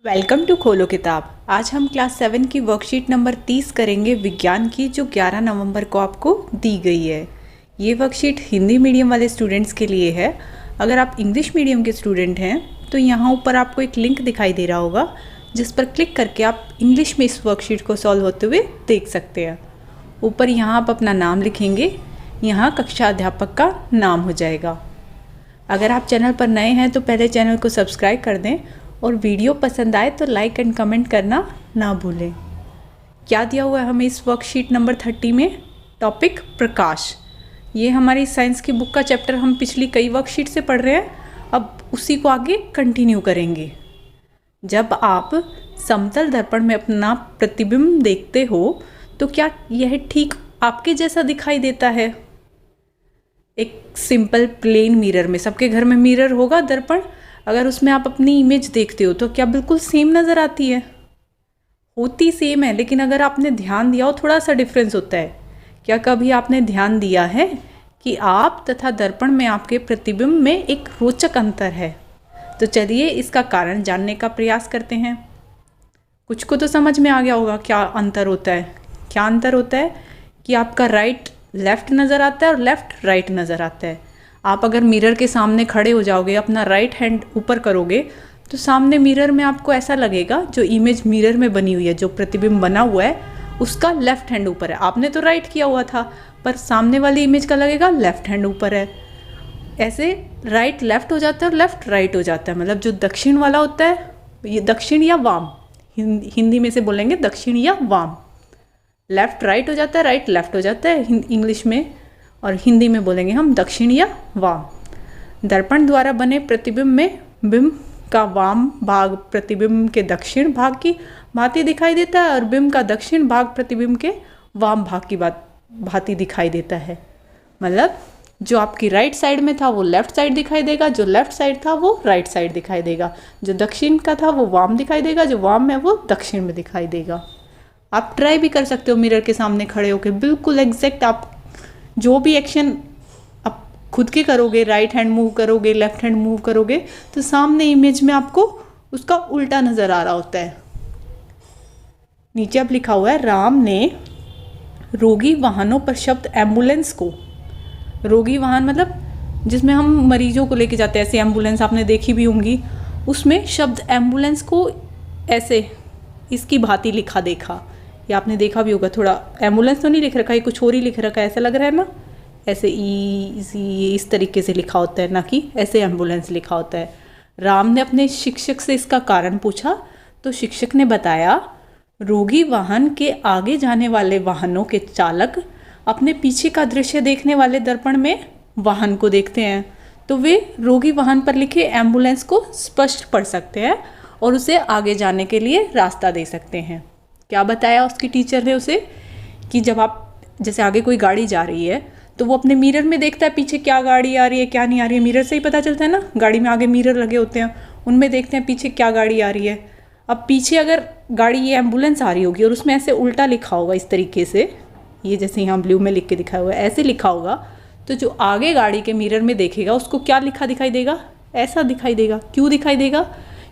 Welcome to खोलो किताब। आज हम क्लास 7 की वर्कशीट नंबर 30 करेंगे विज्ञान की, जो 11 नवंबर को आपको दी गई है। ये वर्कशीट हिंदी मीडियम वाले स्टूडेंट्स के लिए है। अगर आप इंग्लिश मीडियम के स्टूडेंट हैं तो यहाँ ऊपर आपको एक लिंक दिखाई दे रहा होगा, जिस पर क्लिक करके आप इंग्लिश में इस वर्कशीट को सॉल्व होते हुए देख सकते हैं। ऊपर यहाँ आप अपना नाम लिखेंगे, यहाँ कक्षा अध्यापक का नाम हो जाएगा। अगर आप चैनल पर नए हैं तो पहले चैनल को सब्सक्राइब कर दें और वीडियो पसंद आए तो लाइक एंड कमेंट करना ना भूलें। क्या दिया हुआ है हमें इस वर्कशीट नंबर 30 में? टॉपिक प्रकाश। ये हमारी साइंस की बुक का चैप्टर हम पिछली कई वर्कशीट से पढ़ रहे हैं, अब उसी को आगे कंटिन्यू करेंगे। जब आप समतल दर्पण में अपना प्रतिबिंब देखते हो तो क्या यह ठीक आपके जैसा दिखाई देता है? एक सिंपल प्लेन मिरर में, सबके घर में मिरर होगा दर्पण, अगर उसमें आप अपनी इमेज देखते हो तो क्या बिल्कुल सेम नज़र आती है? होती सेम है, लेकिन अगर आपने ध्यान दिया हो थोड़ा सा डिफरेंस होता है। क्या कभी आपने ध्यान दिया है कि आप तथा दर्पण में आपके प्रतिबिंब में एक रोचक अंतर है? तो चलिए इसका कारण जानने का प्रयास करते हैं। कुछ को तो समझ में आ गया होगा क्या अंतर होता है। क्या अंतर होता है कि आपका राइट लेफ़्ट नज़र आता है और लेफ़्ट राइट नज़र आता है। आप अगर मिरर के सामने खड़े हो जाओगे, अपना राइट हैंड ऊपर करोगे तो सामने मिरर में आपको ऐसा लगेगा जो इमेज मिरर में बनी हुई है, जो प्रतिबिंब बना हुआ है उसका लेफ़्ट हैंड ऊपर है। आपने तो राइट किया हुआ था, पर सामने वाली इमेज का लगेगा लेफ़्ट हैंड ऊपर है। ऐसे राइट लेफ़्ट हो जाता है और लेफ़्ट राइट हो जाता है। मतलब जो दक्षिण वाला होता है, ये दक्षिण या वाम, हिंदी में से बोलेंगे दक्षिण या वाम। लेफ़्ट राइट हो जाता है, राइट लेफ़्ट हो जाता है इंग्लिश में, और हिंदी में बोलेंगे हम दक्षिण या वाम। दर्पण द्वारा बने प्रतिबिंब में बिंब का वाम भाग प्रतिबिंब के दक्षिण भाग की भांति दिखाई देता है और बिंब का दक्षिण भाग प्रतिबिंब के वाम भाग की भांति दिखाई देता है। मतलब जो आपकी राइट साइड में था वो लेफ्ट साइड दिखाई देगा, जो लेफ्ट साइड था वो राइट साइड दिखाई देगा, जो दक्षिण का था वो वाम दिखाई देगा, जो वाम है वो दक्षिण में दिखाई देगा। आप ट्राई भी कर सकते हो मिरर के सामने खड़े होकर, बिल्कुल एग्जैक्ट आप जो भी एक्शन आप खुद के करोगे, राइट हैंड मूव करोगे, लेफ्ट हैंड मूव करोगे, तो सामने इमेज में आपको उसका उल्टा नज़र आ रहा होता है। नीचे अब लिखा हुआ है, राम ने रोगी वाहनों पर शब्द एम्बुलेंस को, रोगी वाहन मतलब जिसमें हम मरीजों को लेके जाते हैं, ऐसी एम्बुलेंस आपने देखी भी होंगी, उसमें शब्द एम्बुलेंस को ऐसे इसकी भांति लिखा देखा, या आपने देखा भी होगा। थोड़ा एम्बुलेंस तो नहीं लिख रखा है, कुछ और ही लिख रखा है, ऐसा लग रहा है ना, ऐसे इस तरीके से लिखा होता है, ना कि ऐसे एम्बुलेंस लिखा होता है। राम ने अपने शिक्षक से इसका कारण पूछा तो शिक्षक ने बताया, रोगी वाहन के आगे जाने वाले वाहनों के चालक अपने पीछे का दृश्य देखने वाले दर्पण में वाहन को देखते हैं, तो वे रोगी वाहन पर लिखे एम्बुलेंस को स्पष्ट पढ़ सकते हैं और उसे आगे जाने के लिए रास्ता दे सकते हैं। क्या बताया उसकी टीचर ने उसे कि जब आप जैसे आगे कोई गाड़ी जा रही है तो वो अपने मिरर में देखता है पीछे क्या गाड़ी आ रही है क्या नहीं आ रही है, मिरर से ही पता चलता है ना। गाड़ी में आगे मिरर लगे होते हैं, उनमें देखते हैं पीछे क्या गाड़ी आ रही है। अब पीछे अगर गाड़ी ये एम्बुलेंस आ रही होगी और उसमें ऐसे उल्टा लिखा होगा इस तरीके से, ये जैसे यहाँ ब्लू में लिख के दिखाया हुआ है, ऐसे लिखा होगा, तो जो आगे गाड़ी के मिरर में देखेगा उसको क्या लिखा दिखाई देगा? ऐसा दिखाई देगा। क्यों दिखाई देगा?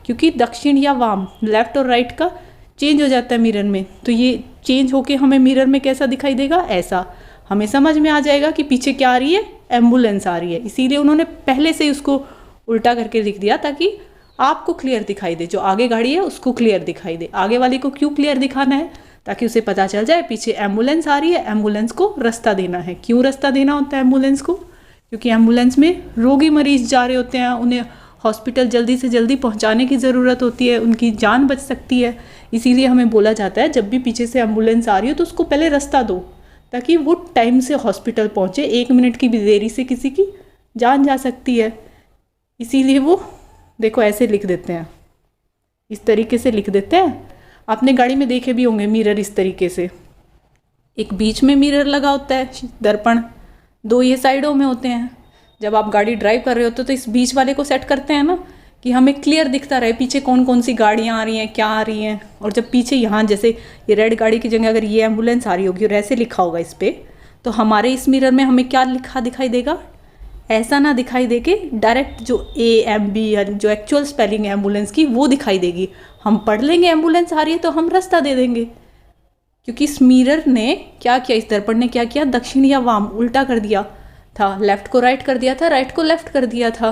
क्योंकि दक्षिण या वाम, लेफ्ट और राइट का चेंज हो जाता है मिरर में, तो ये चेंज होके हमें मिरर में कैसा दिखाई देगा? ऐसा। हमें समझ में आ जाएगा कि पीछे क्या आ रही है? एम्बुलेंस आ रही है। इसीलिए उन्होंने पहले से ही उसको उल्टा करके लिख दिया ताकि आपको क्लियर दिखाई दे, जो आगे गाड़ी है उसको क्लियर दिखाई दे। आगे वाली को क्यों क्लियर दिखाना है? ताकि उसे पता चल जाए पीछे एम्बुलेंस आ रही है, एम्बुलेंस को रास्ता देना है। क्यों रास्ता देना होता है एम्बुलेंस को? क्योंकि एम्बुलेंस में रोगी मरीज जा रहे होते हैं, उन्हें हॉस्पिटल जल्दी से जल्दी पहुंचाने की ज़रूरत होती है, उनकी जान बच सकती है। इसीलिए हमें बोला जाता है जब भी पीछे से एम्बुलेंस आ रही हो तो उसको पहले रास्ता दो, ताकि वो टाइम से हॉस्पिटल पहुंचे। 1 मिनट की भी देरी से किसी की जान जा सकती है। इसीलिए वो देखो ऐसे लिख देते हैं, इस तरीके से लिख देते हैं। आपने गाड़ी में देखे भी होंगे मिरर इस तरीके से, एक बीच में मिरर लगा होता है दर्पण, 2 ये साइडों में होते हैं। जब आप गाड़ी ड्राइव कर रहे होते हो तो इस बीच वाले को सेट करते हैं ना, कि हमें क्लियर दिखता रहे पीछे कौन कौन सी गाड़ियाँ आ रही हैं, क्या आ रही हैं। और जब पीछे यहाँ जैसे ये रेड गाड़ी की जगह अगर ये एम्बुलेंस आ रही होगी और ऐसे लिखा होगा इस पर, तो हमारे इस मिरर में हमें क्या लिखा दिखाई देगा? ऐसा ना दिखाई दे के डायरेक्ट जो AMB जो एक्चुअल स्पेलिंग है एम्बुलेंस की वो दिखाई देगी। हम पढ़ लेंगे एम्बुलेंस आ रही है तो हम रास्ता दे देंगे, क्योंकि इस मिरर ने क्या किया, इस दर्पण ने क्या किया, दक्षिण या वाम उल्टा कर दिया था, लेफ्ट को राइट कर दिया था, राइट को लेफ्ट कर दिया था।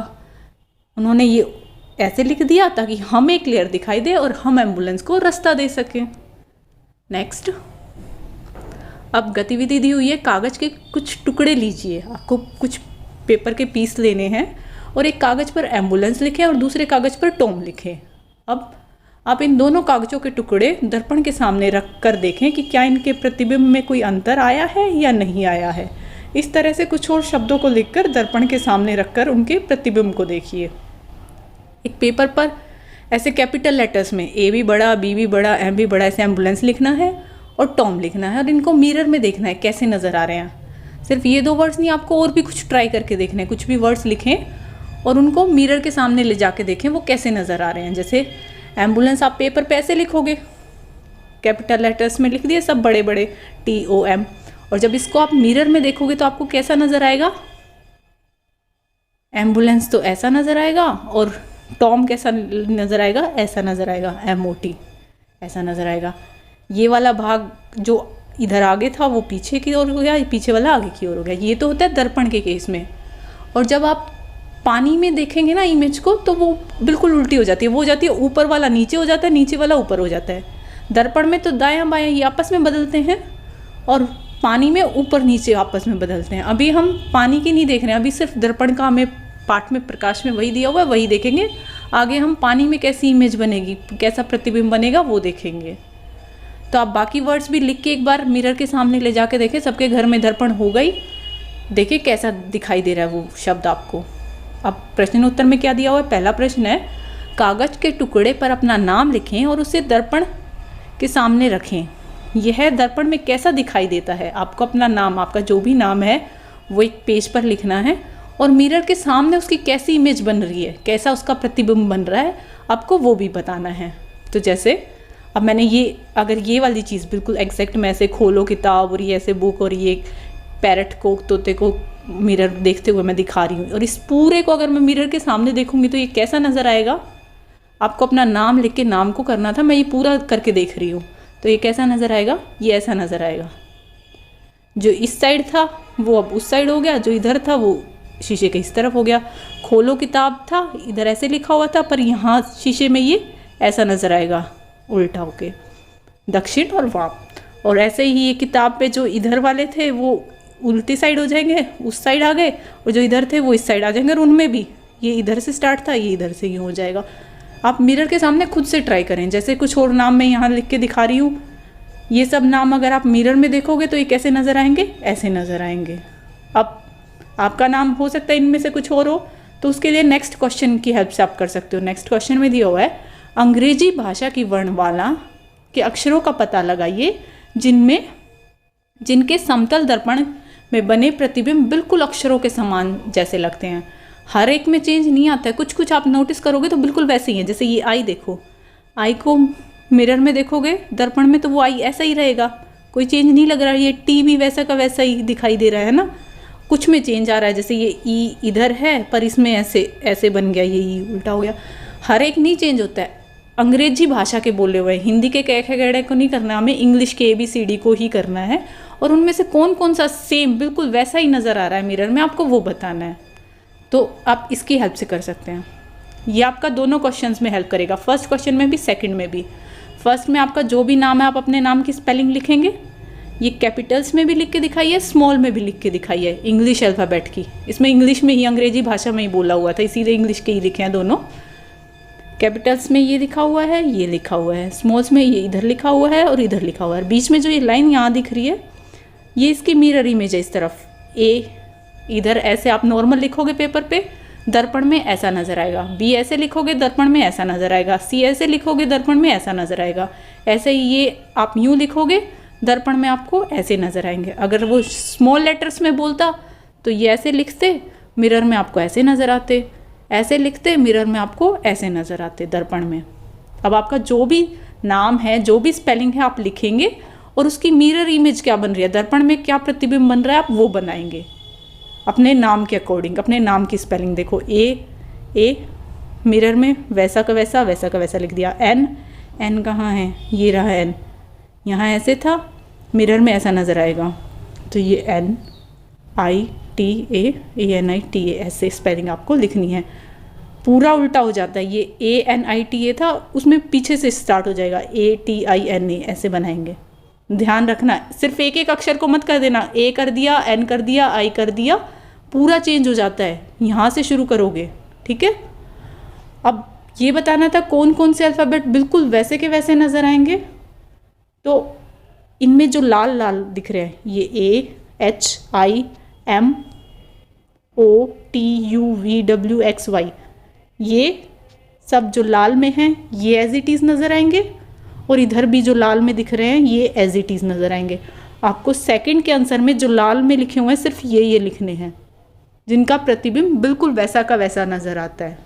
उन्होंने ये ऐसे लिख दिया ताकि हमें क्लियर दिखाई दे और हम एम्बुलेंस को रास्ता दे सकें। नेक्स्ट, अब गतिविधि दी हुई है, कागज के कुछ टुकड़े लीजिए। आपको कुछ पेपर के पीस लेने हैं और एक कागज पर एम्बुलेंस लिखें और दूसरे कागज पर टॉम लिखें। अब आप इन दोनों कागजों के टुकड़े दर्पण के सामने रख कर देखें कि क्या इनके प्रतिबिंब में कोई अंतर आया है या नहीं आया है। इस तरह से कुछ और शब्दों को लिखकर दर्पण के सामने रखकर उनके प्रतिबिंब को देखिए। एक पेपर पर ऐसे कैपिटल लेटर्स में A भी बड़ा, B भी बड़ा, M भी बड़ा, ऐसे एम्बुलेंस लिखना है और टॉम लिखना है और इनको मिरर में देखना है कैसे नज़र आ रहे हैं। सिर्फ ये 2 वर्ड्स नहीं, आपको और भी कुछ ट्राई करके देखना है। कुछ भी वर्ड्स लिखें और उनको मिरर के सामने ले जाके देखें वो कैसे नज़र आ रहे हैं। जैसे एम्बुलेंस आप पेपर पे ऐसे लिखोगे, कैपिटल लेटर्स में लिख दिए सब बड़े बड़े TOM, और जब इसको आप मिरर में देखोगे तो आपको कैसा नज़र आएगा, एम्बुलेंस तो ऐसा नज़र आएगा और टॉम कैसा नज़र आएगा, ऐसा नज़र आएगा, MOT ऐसा नज़र आएगा। ये वाला भाग जो इधर आगे था वो पीछे की ओर हो गया, पीछे वाला आगे की ओर हो गया। ये तो होता है दर्पण के केस में। और जब आप पानी में देखेंगे ना इमेज को तो वो बिल्कुल उल्टी हो जाती है, वो हो जाती है ऊपर वाला नीचे हो जाता है, नीचे वाला ऊपर हो जाता है। दर्पण में तो दायां बायां ये आपस में बदलते हैं और पानी में ऊपर नीचे आपस में बदलते हैं। अभी हम पानी की नहीं देख रहे हैं, अभी सिर्फ दर्पण का हमें पाठ में प्रकाश में वही दिया हुआ है, वही देखेंगे। आगे हम पानी में कैसी इमेज बनेगी, कैसा प्रतिबिंब बनेगा वो देखेंगे। तो आप बाकी वर्ड्स भी लिख के एक बार मिरर के सामने ले जाके देखें। सबके घर में दर्पण हो गई, देखिए कैसा दिखाई दे रहा है वो शब्द आपको। अब प्रश्न उत्तर में क्या दिया हुआ है, पहला प्रश्न है कागज के टुकड़े पर अपना नाम लिखें और उसे दर्पण के सामने रखें। यह दर्पण में कैसा दिखाई देता है। आपको अपना नाम, आपका जो भी नाम है वो एक पेज पर लिखना है और मिरर के सामने उसकी कैसी इमेज बन रही है, कैसा उसका प्रतिबिंब बन रहा है, आपको वो भी बताना है। तो जैसे अब मैंने ये, अगर ये वाली चीज़ बिल्कुल एग्जैक्ट मैं ऐसे खोलो किताब और ये ऐसे बुक और ये पैरट को, तोते को मिरर देखते हुए मैं दिखा रही हूँ और इस पूरे को अगर मैं मिरर के सामने देखूंगी तो ये कैसा नज़र आएगा। आपको अपना नाम लिख के नाम को करना था, मैं ये पूरा करके देख रही हूँ तो ये कैसा नज़र आएगा, ये ऐसा नज़र आएगा। जो इस साइड था वो अब उस साइड हो गया, जो इधर था वो शीशे के इस तरफ हो गया। खोलो किताब था, इधर ऐसे लिखा हुआ था पर यहाँ शीशे में ये ऐसा नज़र आएगा उल्टा होके, दक्षिण और वाम। और ऐसे ही ये किताब पे जो इधर वाले थे वो उल्टी साइड हो जाएंगे, उस साइड आ गए, और जो इधर थे वो इस साइड आ जाएंगे। और उनमें भी ये इधर से स्टार्ट था, ये इधर से यूँ हो जाएगा। आप मिरर के सामने खुद से ट्राई करें। जैसे कुछ और नाम मैं यहाँ लिख के दिखा रही हूँ, ये सब नाम अगर आप मिरर में देखोगे तो ये कैसे नज़र आएंगे, ऐसे नज़र आएंगे। अब आपका नाम हो सकता है इनमें से कुछ और हो, तो उसके लिए नेक्स्ट क्वेश्चन की हेल्प से आप कर सकते हो। नेक्स्ट क्वेश्चन में दिया हुआ है अंग्रेजी भाषा की वर्णमाला के अक्षरों का पता लगाइए जिनके समतल दर्पण में बने प्रतिबिंब बिल्कुल अक्षरों के समान जैसे लगते हैं। हर एक में चेंज नहीं आता है, कुछ कुछ आप नोटिस करोगे तो बिल्कुल वैसे ही है। जैसे ये आई देखो, आई को मिरर में देखोगे दर्पण में तो वो आई ऐसा ही रहेगा, कोई चेंज नहीं लग रहा है। ये टी भी वैसा का वैसा ही दिखाई दे रहा है ना, कुछ में चेंज आ रहा है। जैसे ये ई इधर है पर इसमें ऐसे ऐसे बन गया, ये ई उल्टा हो गया। हर एक नहीं चेंज होता है। अंग्रेजी भाषा के बोले हुए, हिंदी के कै खे गड़े को नहीं करना, हमें इंग्लिश के ABCD को ही करना है। और उनमें से कौन कौन सा सेम बिल्कुल वैसा ही नज़र आ रहा है मिरर में, आपको वो बताना है। तो आप इसकी हेल्प से कर सकते हैं। ये आपका दोनों क्वेश्चंस में हेल्प करेगा, फर्स्ट क्वेश्चन में भी सेकंड में भी। फर्स्ट में आपका जो भी नाम है आप अपने नाम की स्पेलिंग लिखेंगे, ये कैपिटल्स में भी लिख के दिखाइए, स्मॉल में भी लिख के दिखाइए, इंग्लिश अल्फ़ाबेट की। इसमें इंग्लिश में ही, अंग्रेजी भाषा में ही बोला हुआ था, इसीलिए इंग्लिश के ही लिखे हैं दोनों। कैपिटल्स में ये लिखा हुआ है, ये लिखा हुआ है, स्मॉल्स में ये इधर लिखा हुआ है और इधर लिखा हुआ है। बीच में जो ये लाइन यहाँ दिख रही है ये इसकी मिरर इमेज है। इस तरफ A, इधर ऐसे आप नॉर्मल लिखोगे पेपर पे, दर्पण में ऐसा नज़र आएगा। B ऐसे लिखोगे दर्पण में ऐसा नज़र आएगा। C ऐसे लिखोगे दर्पण में ऐसा नज़र आएगा। ऐसे ही ये आप यूँ लिखोगे दर्पण में आपको ऐसे नज़र आएंगे। अगर वो स्मॉल लेटर्स में बोलता तो ये ऐसे लिखते, मिरर में आपको ऐसे नज़र आते, ऐसे लिखते, मिरर में आपको ऐसे नज़र आते दर्पण में। अब आपका जो भी नाम है, जो भी स्पेलिंग है आप लिखेंगे और उसकी मिरर इमेज क्या बन रही है, दर्पण में क्या प्रतिबिंब बन रहा है, आप वो बनाएंगे। अपने नाम के अकॉर्डिंग, अपने नाम की स्पेलिंग देखो, ए मिरर में वैसा का वैसा, वैसा का वैसा लिख दिया। एन कहाँ है, ये रहा एन, यहाँ ऐसे था, मिरर में ऐसा नज़र आएगा, तो ये NITA ऐसे स्पेलिंग आपको लिखनी है। पूरा उल्टा हो जाता है, ये ANITA था, उसमें पीछे से स्टार्ट हो जाएगा, ATINA ऐसे बनाएंगे। ध्यान रखना, सिर्फ एक एक अक्षर को मत कर देना, A कर दिया, N कर दिया, I कर दिया, पूरा चेंज हो जाता है। यहाँ से शुरू करोगे, ठीक है। अब ये बताना था कौन कौन से अल्फ़ाबेट बिल्कुल वैसे के वैसे नज़र आएंगे। तो इनमें जो लाल लाल दिख रहे हैं, ये AHIMOTUVWXY, ये सब जो लाल में हैं ये एज इट इज़ नज़र आएंगे, और इधर भी जो लाल में दिख रहे हैं ये एज इट इज़ नज़र आएंगे। आपको सेकंड के आंसर में जो लाल में लिखे हुए हैं सिर्फ ये लिखने हैं, जिनका प्रतिबिंब बिल्कुल वैसा का वैसा नज़र आता है,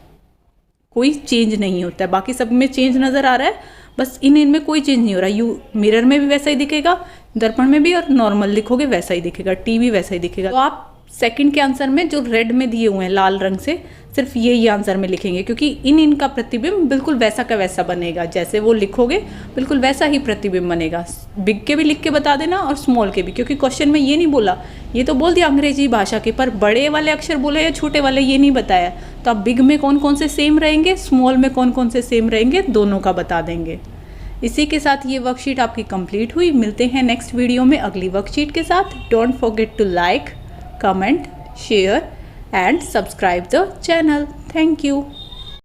कोई चेंज नहीं होता है। बाकी सब में चेंज नज़र आ रहा है, बस इनमें कोई चेंज नहीं हो रहा। यू मिरर में भी वैसा ही दिखेगा, दर्पण में भी, और नॉर्मल लिखोगे वैसा ही दिखेगा, टी भी वैसा ही दिखेगा। तो आप सेकंड के आंसर में जो रेड में दिए हुए हैं लाल रंग से, सिर्फ ये आंसर में लिखेंगे, क्योंकि इनका प्रतिबिंब बिल्कुल वैसा का वैसा बनेगा, जैसे वो लिखोगे बिल्कुल वैसा ही प्रतिबिंब बनेगा। बिग के भी लिख के बता देना और स्मॉल के भी, क्योंकि क्वेश्चन में ये नहीं बोला, ये तो बोल दिया अंग्रेजी भाषा के, पर बड़े वाले अक्षर बोले या छोटे वाले ये नहीं बताया। तो आप बिग में कौन कौन से सेम रहेंगे, स्मॉल में कौन कौन से सेम रहेंगे, दोनों का बता देंगे। इसी के साथ ये वर्कशीट आपकी कंप्लीट हुई। मिलते हैं नेक्स्ट वीडियो में अगली वर्कशीट के साथ। Don't forget to like, comment, share and subscribe the channel. Thank you.